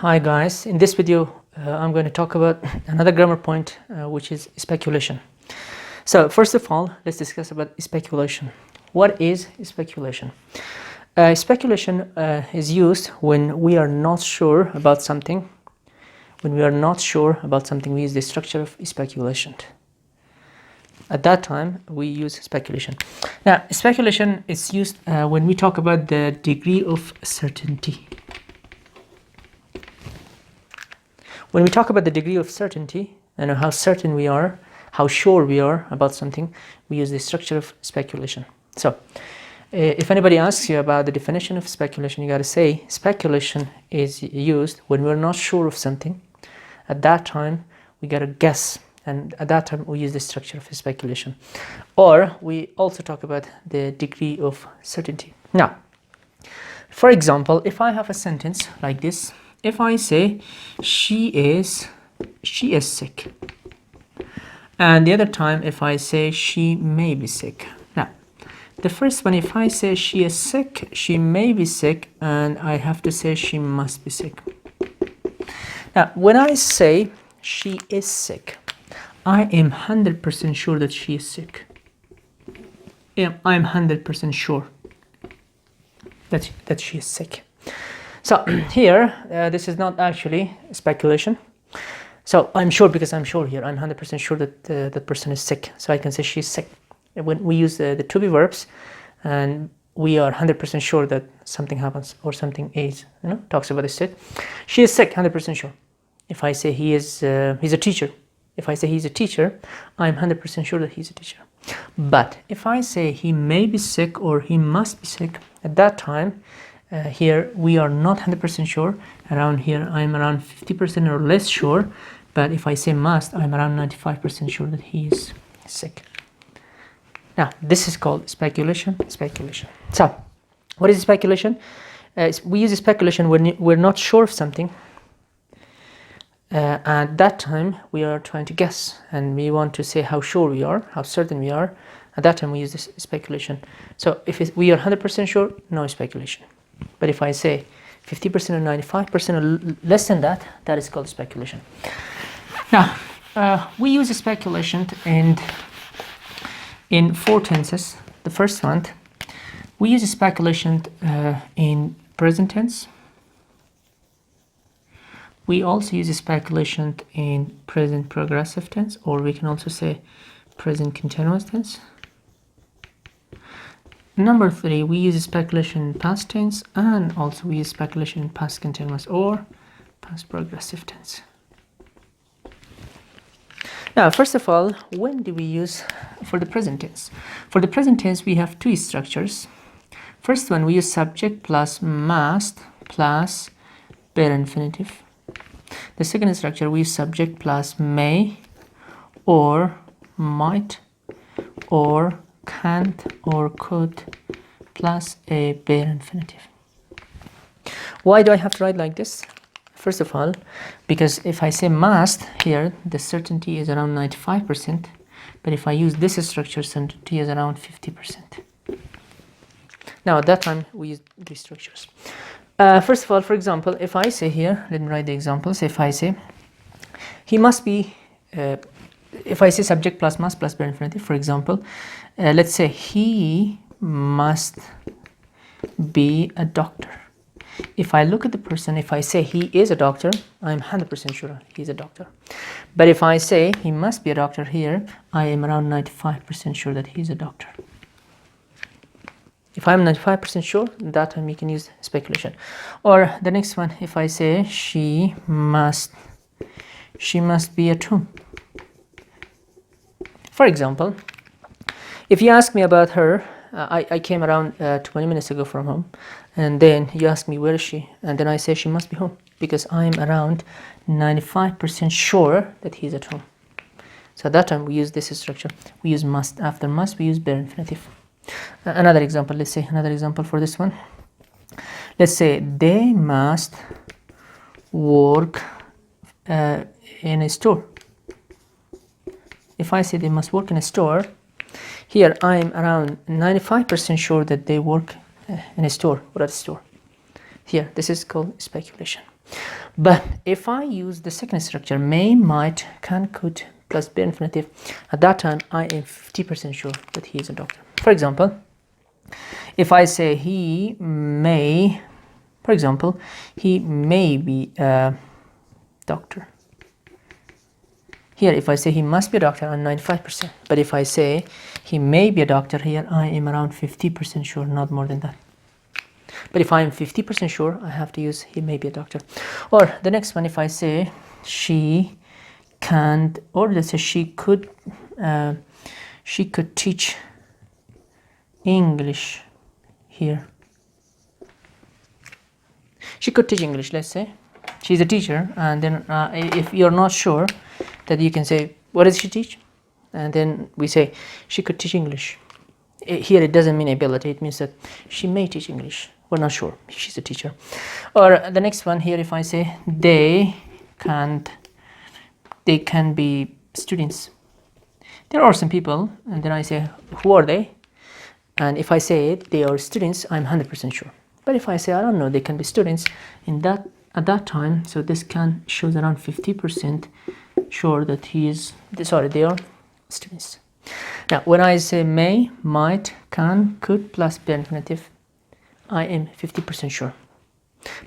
Hi guys, in this video I'm going to talk about another grammar point which is speculation. So first of all, let's discuss about speculation. What is speculation? Speculation is used when we are not sure about something. When we are not sure about something, we use the structure of speculation. At that time, we use speculation. Now, speculation is used when we talk about the degree of certainty. When we talk about the degree of certainty and how certain we are, how sure we are about something, we use the structure of speculation. So, if anybody asks you about the definition of speculation, you got to say speculation is used when we're not sure of something. At that time, we got to guess, and at that time we use the structure of speculation. Or we also talk about the degree of certainty. Now, for example, if I have a sentence like this, if I say she is sick, and the other time if I say she may be sick. Now, the first one, if I say she is sick, she may be sick, and I have to say she must be sick. Now, when I say she is sick, I am 100% sure that she is sick. Yeah, I'm 100% sure that she is sick. So here, this is not actually speculation. So I'm sure because I'm sure here. I'm 100% sure that that person is sick. So I can say she's sick. When we use the to be verbs, and we are 100% sure that something happens or something is, talks about the state. She is sick, 100% sure. If I say he's a teacher, if I say he's a teacher, I'm 100% sure that he's a teacher. But if I say he may be sick or he must be sick, at that time, here we are not 100% sure. Around here I'm around 50% or less sure, but if I say must, I'm around 95% sure that he is sick. Now this is called speculation. So what is speculation? We use speculation when we're not sure of something. At that time we are trying to guess, and we want to say how sure we are, how certain we are. At that time we use this speculation. So if we are 100% sure, no speculation. But if I say 50% or 95% or less than that, that is called speculation. Now, we use speculation in four tenses. The first one, we use speculation in present tense. We also use speculation in present progressive tense, or we can also say present continuous tense. Number three, we use speculation in past tense, and also we use speculation in past continuous or past progressive tense. Now, first of all, when do we use for the present tense? For the present tense, we have two structures. First one, we use subject plus must plus bare infinitive. The second structure, we use subject plus may or might or can't or could plus a bare infinitive. Why do I have to write like this? First of all, because if I say must here, the certainty is around 95%, but if I use this structure, certainty is around 50%. Now at that time we use these structures. First of all, for example, if I say here, let me write the examples. If I say he must be, if I say subject plus must plus bare infinitive, for example, let's say he must be a doctor. If I look at the person, if I say he is a doctor, I'm 100% sure he's a doctor. But if I say he must be a doctor here, I am around 95% sure that he's a doctor. If I'm 95% sure, that time you can use speculation. Or the next one, if I say she must be at home. For example, if you ask me about her, I came around 20 minutes ago from home, and then you ask me where is she, and then I say she must be home because I'm around 95% sure that he's at home. So at that time we use this structure. We use must. After must, we use bare infinitive. Another example, let's say another example for this one. Let's say they must work in a store. If I say they must work in a store, here I'm around 95% sure that they work in a store or at a store. Here, this is called speculation. But if I use the second structure, may, might, can, could, plus bare infinitive, at that time I am 50% sure that he is a doctor. For example, if I say he may, for example, he may be a doctor. Here, if I say he must be a doctor, I'm 95%. But if I say he may be a doctor, here I am around 50% sure, not more than that. But if I am 50% sure, I have to use he may be a doctor. Or the next one, if I say she can't, or let's say she could teach English here. She could teach English, let's say. She's a teacher, and then if you're not sure, that you can say, what does she teach? And then we say, she could teach English. Here it doesn't mean ability, it means that she may teach English. We're not sure, she's a teacher. Or the next one here, if I say, they can be students. There are some people, and then I say, who are they? And if I say they are students, I'm 100% sure. But if I say, I don't know, they can be students, at that time, so this can shows around 50% sure that they are students. Now, when I say may, might, can, could, plus bare infinitive, I am 50% sure.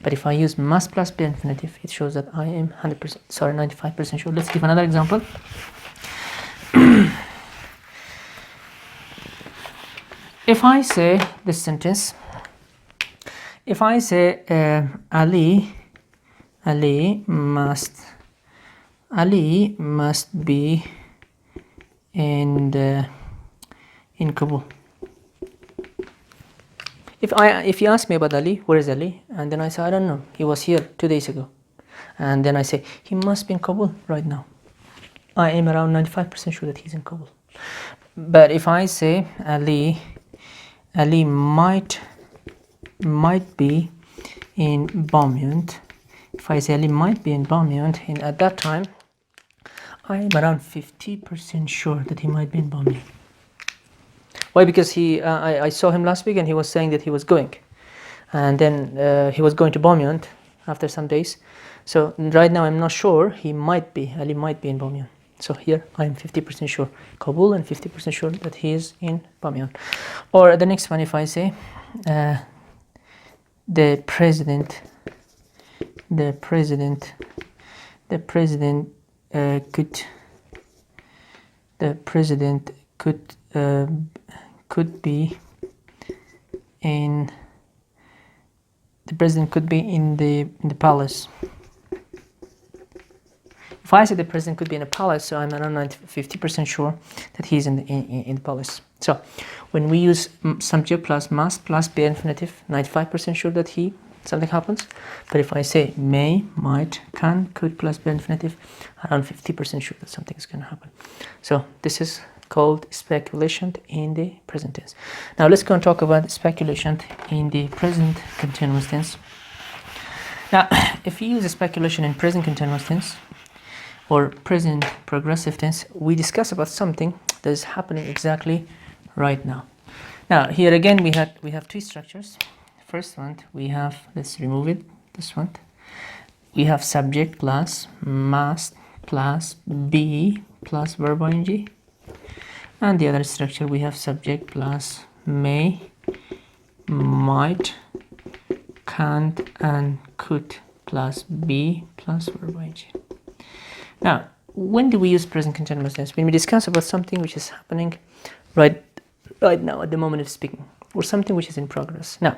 But if I use must plus bare infinitive, it shows that I am 95% sure. Let's give another example. If I say this sentence, if I say Ali must be in Kabul. If you ask me about Ali, where is Ali? And then I say, I don't know, he was here 2 days ago. And then I say, he must be in Kabul right now. I am around 95% sure that he's in Kabul. But if I say Ali might be in Bamyan, if I say Ali might be in Bamyan, and at that time I am around 50% sure that he might be in Bamyan. Why? Because I saw him last week and he was saying that he was going, and then he was going to Bamyan after some days. So right now I'm not sure, Ali might be in Bamyan. So here I am 50% sure Kabul and 50% sure that he is in Bamyan. Or the next one, if I say the president could be in the palace. If I say the president could be in a palace, so I'm around 50% sure that he's in the palace. So when we use subject plus must plus bare infinitive, 95% sure that something happens. But if I say may, might, can, could plus bare infinitive, around 50% sure that something is going to happen. So this is called speculation in the present tense. Now let's go and talk about speculation in the present continuous tense. Now, if you use a speculation in present continuous tense or present progressive tense, we discuss about something that is happening exactly right now. Now, here again we have two structures. First one we have, let's remove it, this one. We have subject plus must plus be plus verb ing. And the other structure we have subject plus may, might, can't, and could plus be plus verb ing. Now, when do we use present continuous tense? When we discuss about something which is happening right now at the moment of speaking, or something which is in progress. Now,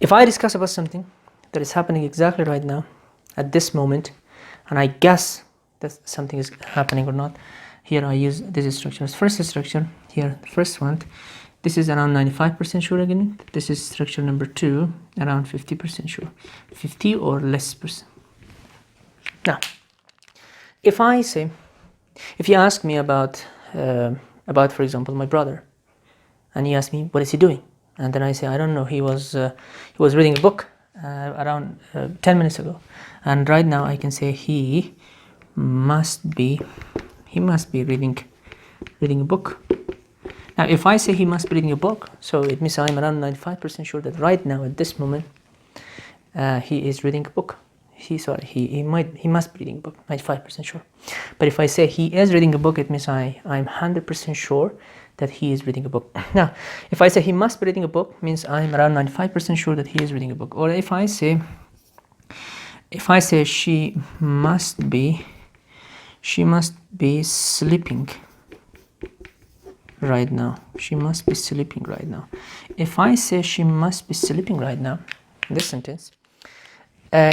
if I discuss about something that is happening exactly right now at this moment, and I guess that something is happening or not, here I use these structures. First structure here, the first one, this is around 95% sure again. This is structure number 2, around 50% sure, 50 or less percent. Now, if you ask me about for example my brother, and you ask me what is he doing, and then I say I don't know, he was reading a book around 10 minutes ago, and right now I can say he must be reading a book. Now if I say he must be reading a book, so it means I'm around 95% sure that right now at this moment he is reading a book. He must be reading a book, 95% sure. But if I say he is reading a book, it means I'm 100% sure that he is reading a book. Now, if I say he must be reading a book, means I'm around 95% sure that he is reading a book. Or if I say she must be sleeping right now. She must be sleeping right now. If I say she must be sleeping right now, in this sentence,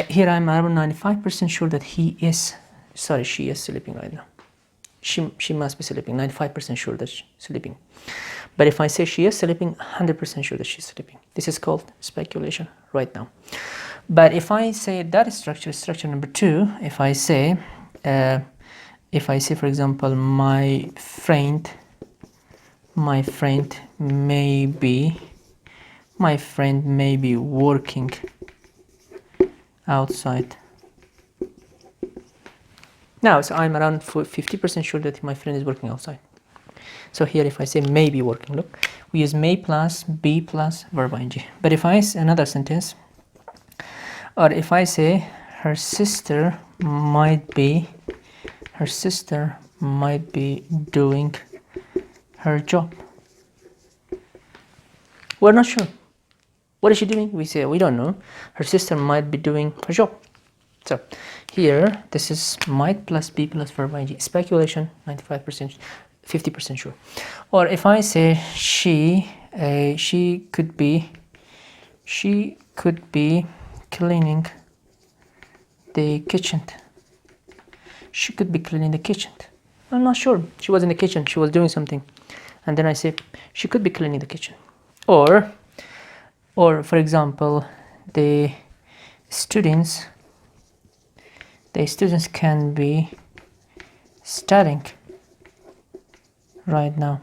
here I'm around 95% sure that she is sleeping right now. She must be sleeping, 95% sure that she's sleeping. But if I say she is sleeping, 100% sure that she's sleeping. This is called speculation right now. But if I say that structure number 2, if I say, for example, my friend may be working outside. Now, so I'm around 50% sure that my friend is working outside. So here, if I say may be working, look, we use may plus be plus verb ing. But if I say another sentence, or if I say her sister might be doing her job. We're not sure. What is she doing? We say we don't know. Her sister might be doing her job. So here, this is might plus be plus verb ing. Speculation, 95%, 50% sure. Or if I say she could be cleaning the kitchen. She could be cleaning the kitchen. I'm not sure. She was in the kitchen. She was doing something. And then I say she could be cleaning the kitchen. Or for example, the students can be studying right now.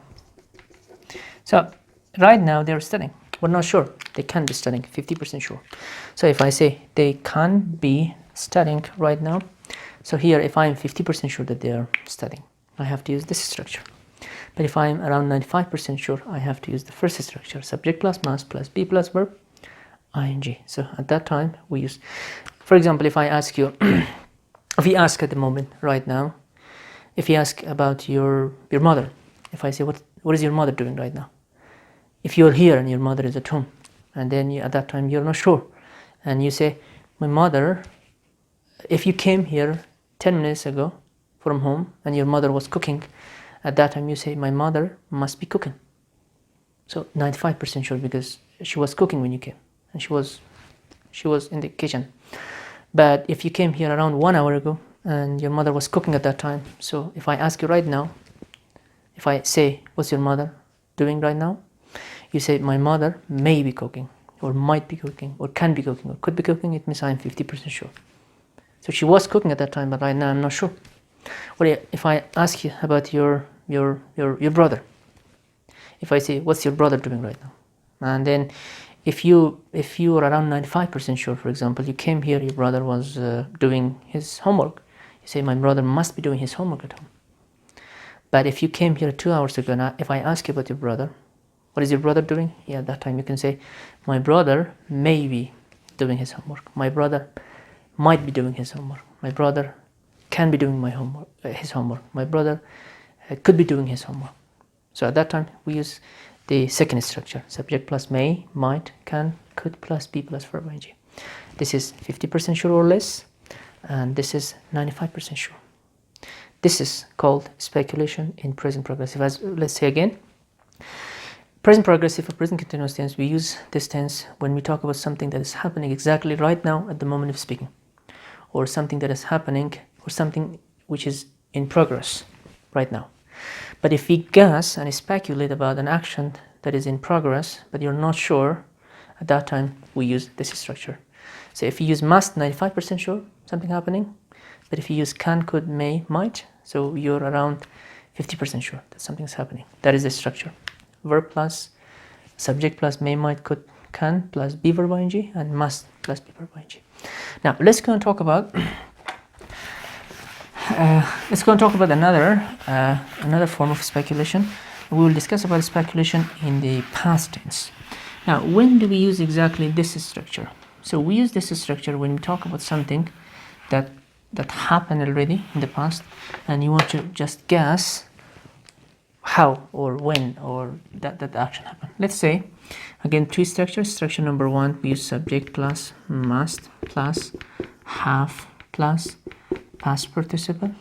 So right now they're studying. We're not sure. They can be studying, 50% sure. So if I say they can be studying right now, so here if I'm 50% sure that they are studying, I have to use this structure. But if I'm around 95% sure, I have to use the first structure, subject plus must plus be plus verb ing. So at that time we use, for example, if I ask you, if we ask at the moment right now, if you ask about your mother, if I say what is your mother doing right now? If you're here and your mother is at home, and then at that time you're not sure, and you say my mother, if you came here 10 minutes ago from home and your mother was cooking, at that time you say my mother must be cooking. So 95% sure because she was cooking when you came and she was in the kitchen. But if you came here around 1 hour ago and your mother was cooking at that time, so if I ask you right now, if I say what's your mother doing right now, you say my mother may be cooking or might be cooking or can be cooking or could be cooking, it means I'm 50% sure. So she was cooking at that time, but right now I'm not sure. Or if I ask you about your brother, if I say what's your brother doing right now, and then if you are around 95% sure, for example, you came here, your brother was doing his homework, you say my brother must be doing his homework at home. But if you came here 2 hours ago, and if I ask you about your brother, what is your brother doing? Yeah, at that time you can say my brother may be doing his homework, my brother might be doing his homework, my brother can be doing his homework, my brother could be doing his homework. So at that time we use the second structure, subject plus may, might, can, could plus be plus verb ing. This is 50% sure or less, and this is 95% sure. This is called speculation in present progressive. As let's say again, present progressive or present continuous tense, we use this tense when we talk about something that is happening exactly right now at the moment of speaking, or something that is happening, or something which is in progress right now. But if we guess and speculate about an action that is in progress, but you're not sure, at that time we use this structure. So if you use must, 95% sure something happening, but if you use can, could, may, might, so you're around 50% sure that something's happening. That is the structure. Verb plus subject plus may, might, could, can plus be verb ing, and must plus be verb ing. Now let's go and talk about another form of speculation. We will discuss about speculation in the past tense. Now, when do we use exactly this structure? So we use this structure when we talk about something that happened already in the past, and you want to just guess how or when or that action happened. Let's say, again, two structures. Structure number one, we use subject plus must plus have plus past participle.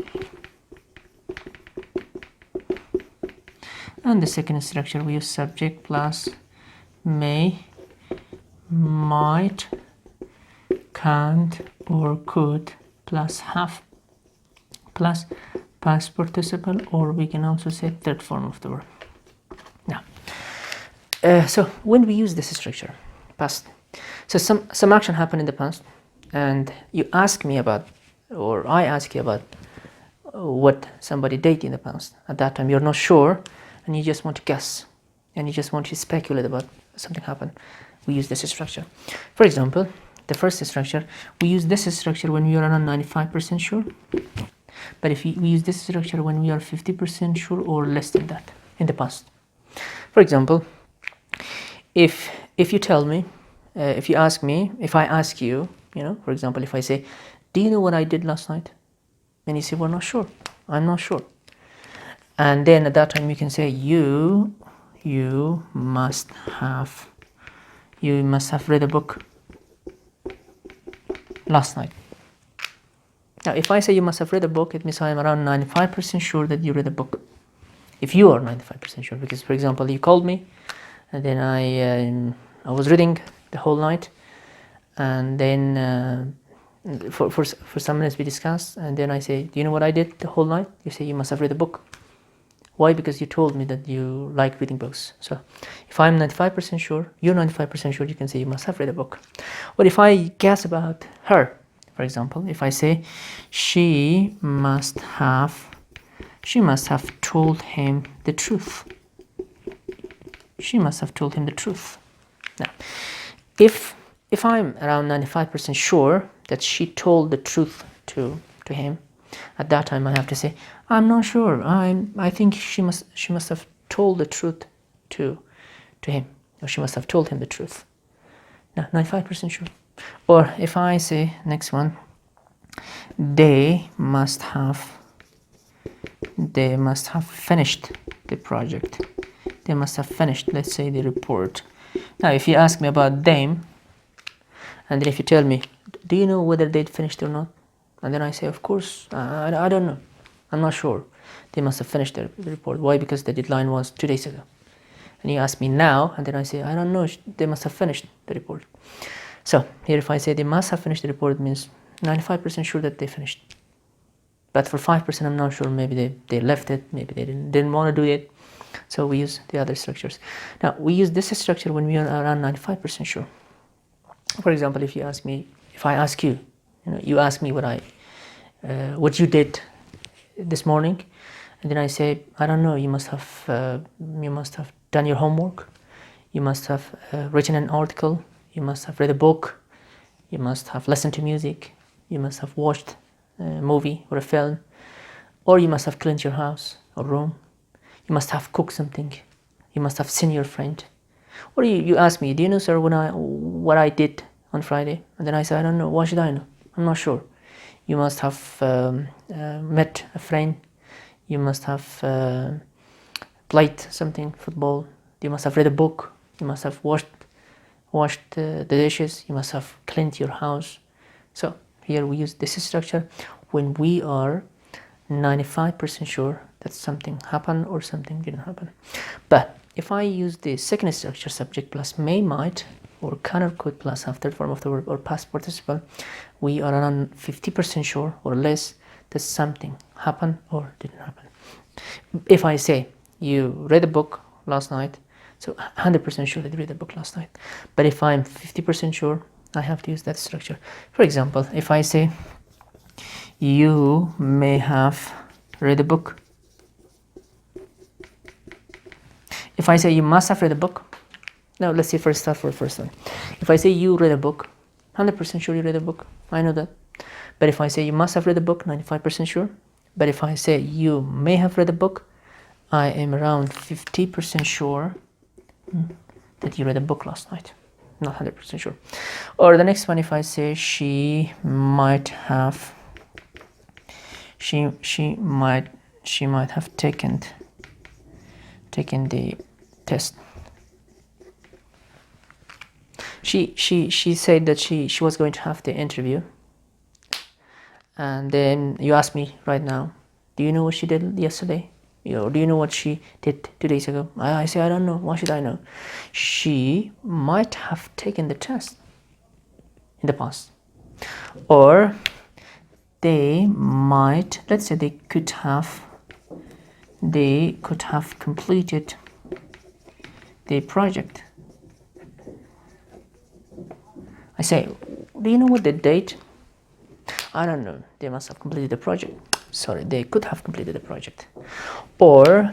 And the second structure, we use subject plus may, might, can't, or could plus have plus past participle, or we can also say third form of the verb. Now, so when we use this structure, past, so some action happened in the past, and you ask me about, or I ask you about what somebody did in the past. At that time, you're not sure, and you just want to guess, and you just want to speculate about something happened. We use this structure. For example, the first structure, we use this structure when we are around 95% sure. But if we use this structure when we are 50% sure or less than that in the past. For example, if you tell me, if you ask me, if I ask you, for example, if I say, do you know what I did last night? And you say, well, not sure. I'm not sure. And then at that time you can say, you must have read a book last night. Now, if I say you must have read a book, it means I am around 95% sure that you read a book. If you are 95% sure, because, for example, you called me, and then I was reading the whole night, and then for some minutes we discussed, and then I say, do you know what I did the whole night? You say, you must have read a book. Why? Because you told me that you like reading books. So if I'm 95% sure, you're 95% sure, you can say you must have read a book. Or if I guess about her, for example, if I say she must have told him the truth. She must have told him the truth. Now, if I'm around 95% sure that she told the truth to him, at that time I have to say, I'm not sure. I think she must have told the truth to him, or she must have told him the truth. Now, 95% sure. Or if I say next one, they must have finished the project. They must have finished, let's say, the report. Now, if you ask me about them, and then if you tell me, do you know whether they'd finished or not? And then I say, of course, I don't know. I'm not sure. They must have finished the report. Why? Because the deadline was 2 days ago. And you ask me now, and then I say, I don't know. They must have finished the report. So here, if I say they must have finished the report, it means 95% sure that they finished. But for 5%, I'm not sure. Maybe they left it.Maybe they didn't want to do it. So we use the other structures. Now, we use this structure when we are around 95% sure. For example, if I ask you, you ask me what you did this morning, and then I say, I don't know. You must have done your homework. You must have written an article. You must have read a book. You must have listened to music. You must have watched a movie or a film, or you must have cleaned your house or room. You must have cooked something. You must have seen your friend. Or you ask me, do you know, sir, what I did on Friday? And then I say, I don't know. Why should I know? I'm not sure. You must have met a friend. You must have played something, football. You must have read a book. You must have washed the dishes. You must have cleaned your house. So here we use this structure when we are 95% sure that something happened or something didn't happen. But if I use the second structure, subject plus may, might, or can or could plus have third form of the verb or past participle, we are around 50% sure or less that something happened or didn't happen. If I say you read a book last night, so 100% sure that you read a book last night. But if I'm 50% sure, I have to use that structure. For example, if I say you may have read a book. If I say you must have read a book, now let's see first start for the first one. If I say you read a book, 100% sure you read a book, I know that. But if I say you must have read a book, 95% sure. But if I say you may have read a book, I am around 50% sure that you read a book last night. Not 100% sure. Or the next one, if I say she might have taken the test. She said that she was going to have the interview, and then you ask me right now, do you know what she did yesterday? Do you know what she did 2 days ago? I say, I don't know. Why should I know? She might have taken the test in the past. Or they might, let's say they could have completed the project. I say, do you know what the date? I don't know. They must have completed the project. Sorry, they could have completed the project. Or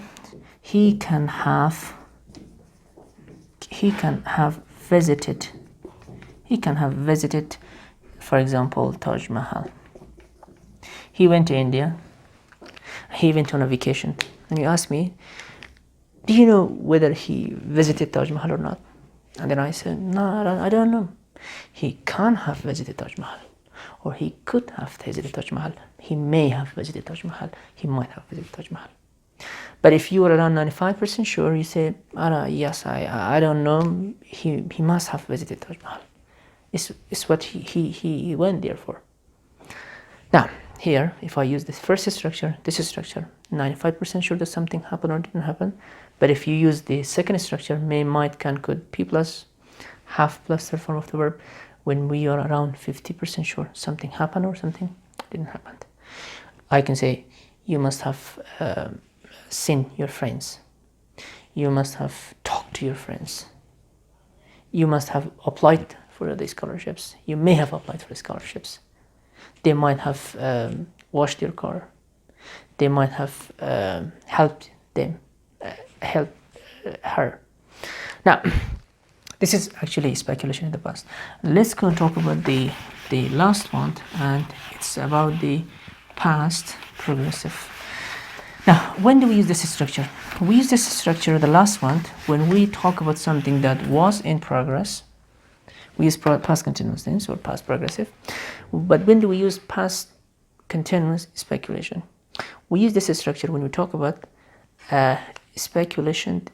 he can have visited, for example, Taj Mahal. He went to India. He went on a vacation. And you ask me, do you know whether he visited Taj Mahal or not? And then I said, no, I don't know. He can have visited Taj Mahal, or he could have visited Taj Mahal. He may have visited Taj Mahal. He might have visited Taj Mahal. But if you are around 95% sure, you say, yes, I don't know. He must have visited Taj Mahal. It's what he went there for. Now, here, if I use this first structure, this structure, 95% sure that something happened or didn't happen. But if you use the second structure, may, might, can, could, P plus, have plus third form of the verb, when we are around 50% sure something happened or something didn't happen. I can say, you must have seen your friends. You must have talked to your friends. You must have applied for the scholarships. You may have applied for the scholarships. They might have washed your car. They might have helped her. Now, this is actually speculation in the past. Let's go and talk about the last one, and it's about the past progressive. Now, when do we use this structure? We use this structure, the last one, when we talk about something that was in progress. We use past continuous tense or past progressive. But when do we use past continuous speculation? We use this structure when we talk about speculation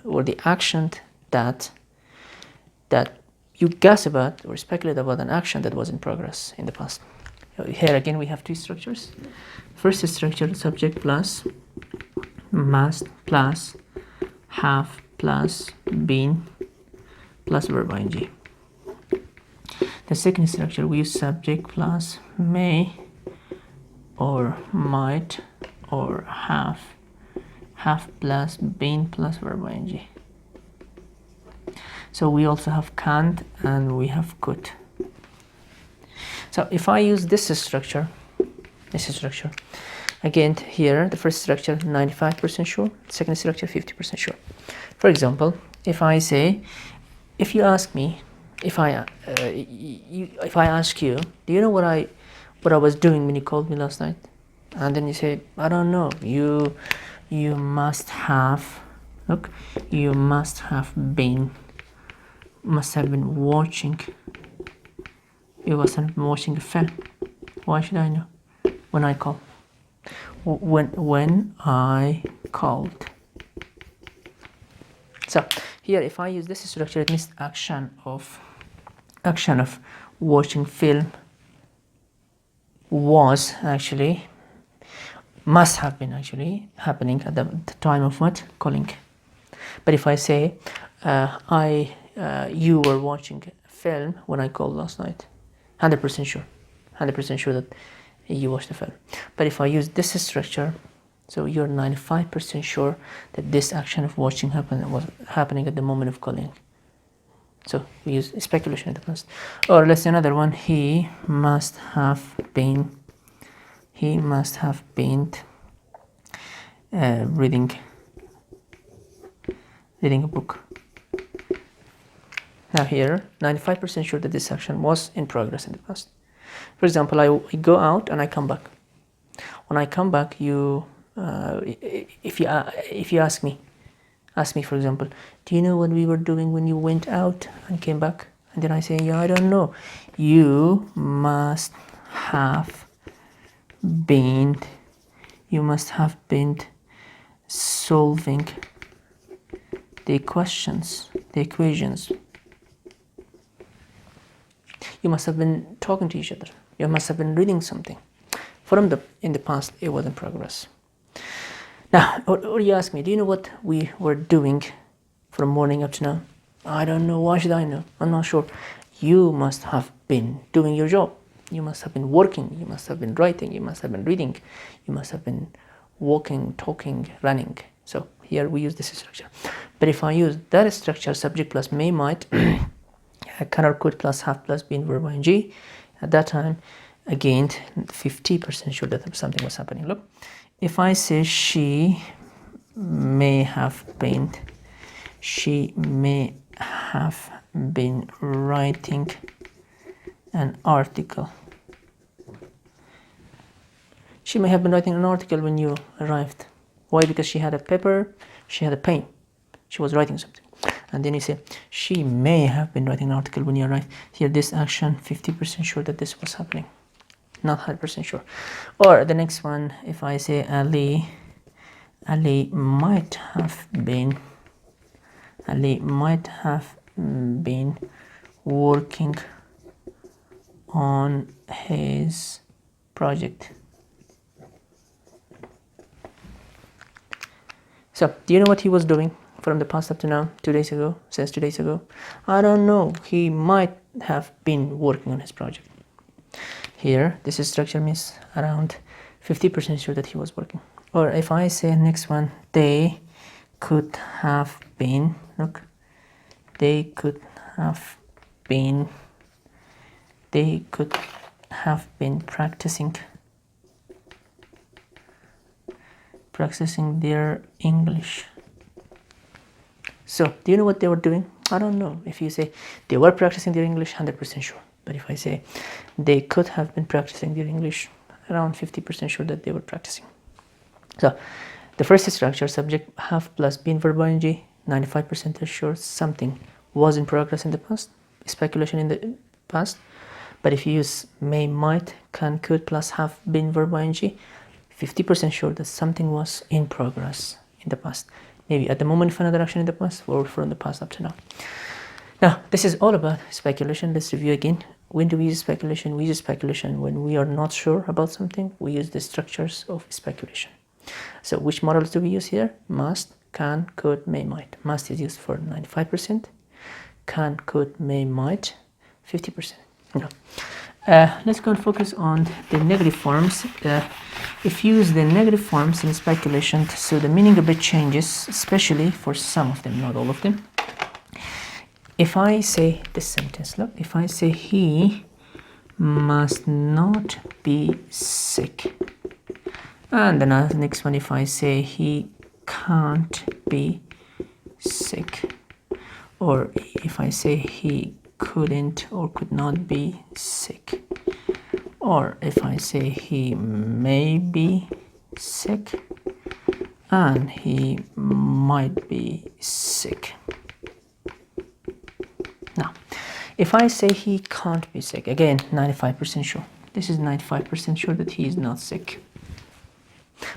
or the action that you guess about or speculate about an action that was in progress in the past. Here again we have two structures. First structure, subject plus must plus have plus been plus verb ing. The second structure, we use subject plus may or might or have plus been plus verb ing. So we also have can't and we have could. So if I use this structure, again here, the first structure 95% sure, second structure 50% sure. For example, if I say, if you ask me, if I ask you, do you know what I was doing when you called me last night? And then you say, I don't know. You must have been watching. You must have been watching a film. Why should I know? When I call. When I called. So here, if I use this structure, it means action of watching film was actually, must have been actually happening at the time of what? Calling. But if I say you were watching a film when I called last night, 100% sure that you watched the film. But if I use this structure, so you're 95% sure that this action of watching was happening at the moment of calling. So we use speculation in the past. Or let's say another one, he must have been reading a book. Now here, 95% sure that this action was in progress in the past. For example, I go out and I come back. When I come back, if you ask me, for example, do you know what we were doing when you went out and came back? And then I say, yeah, I don't know. You must have been solving the questions, the equations. You must have been talking to each other. You must have been reading something. In the past, it was in progress. Now, or you ask me, do you know what we were doing from morning up to now? I don't know. Why should I know? I'm not sure. You must have been doing your job. You must have been working. You must have been writing. You must have been reading. You must have been walking, talking, running. So here we use this structure. But if I use that structure, subject plus may, might, can or could plus have plus been verb ing, at that time, again, 50% sure that something was happening. Look, if I say she may have been writing an article. She may have been writing an article when you arrived. Why? Because she had a paper, she had a pen, she was writing something. And then you say, she may have been writing an article when you arrived. Here, this action, 50% sure that this was happening. Not 100% sure. Or the next one, if I say Ali might have been working on his project. So, do you know what he was doing from the past up to now, 2 days ago, since 2 days ago? I don't know. He might have been working on his project. Here, this structure means around 50% sure that he was working. Or if I say next one, they could have been, look, they could have been practicing their English. So, do you know what they were doing? I don't know. If you say they were practicing their English, 100% sure. But if I say they could have been practicing their English, around 50% sure that they were practicing. So, the first structure, subject have plus been verb ing, 95% sure something was in progress in the past, speculation in the past. But if you use may, might, can, could plus have been verb ing, 50% sure that something was in progress in the past. Maybe at the moment of another action in the past or from the past up to now. Now, this is all about speculation. Let's review again. When do we use speculation? We use speculation when we are not sure about something. We use the structures of speculation. So which models do we use here? Must, can, could, may, might. Must is used for 95%. Can, could, may, might, 50%. Now, let's go and focus on the negative forms. If you use the negative forms in speculation, so the meaning a bit changes, especially for some of them, not all of them. If I say this sentence, look, if I say he must not be sick. And then the next one, if I say he can't be sick. Or if I say he couldn't or could not be sick. Or if I say he may be sick and he might be sick. Now, if I say he can't be sick, again, 95% sure. This is 95% sure that he is not sick.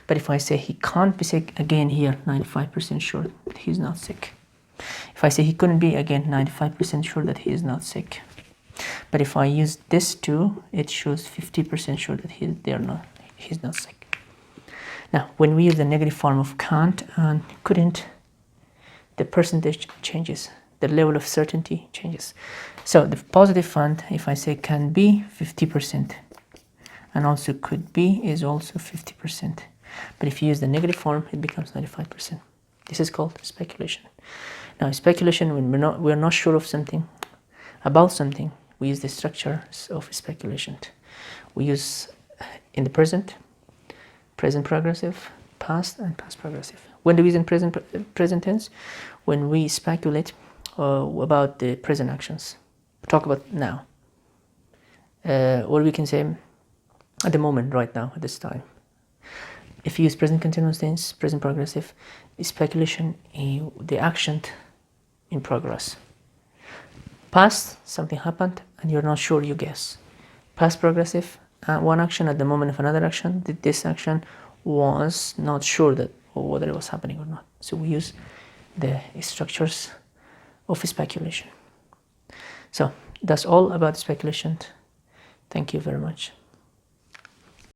But if I say he can't be sick, again here, 95% sure that he is not sick. If I say he couldn't be, again, 95% sure that he is not sick. But if I use this too, it shows 50% sure that he's not sick. Now, when we use the negative form of can't and couldn't, the percentage changes. The level of certainty changes. So the positive one, if I say can be, 50%. And also could be is also 50%. But if you use the negative form, it becomes 95%. This is called speculation. Now, speculation, when we're not sure of something, about something, we use the structures of speculation. We use in the present progressive, past, and past progressive. When do we use in present tense? When we speculate about the present actions. Talk about now. Or we can say at the moment, right now, at this time. If you use present continuous tense, present progressive, speculation, the action in progress. Past, something happened and you're not sure, you guess. Past progressive, one action at the moment of another action. This action was not sure that whether it was happening or not. So we use the structures of speculation. So that's all about speculation. Thank you very much.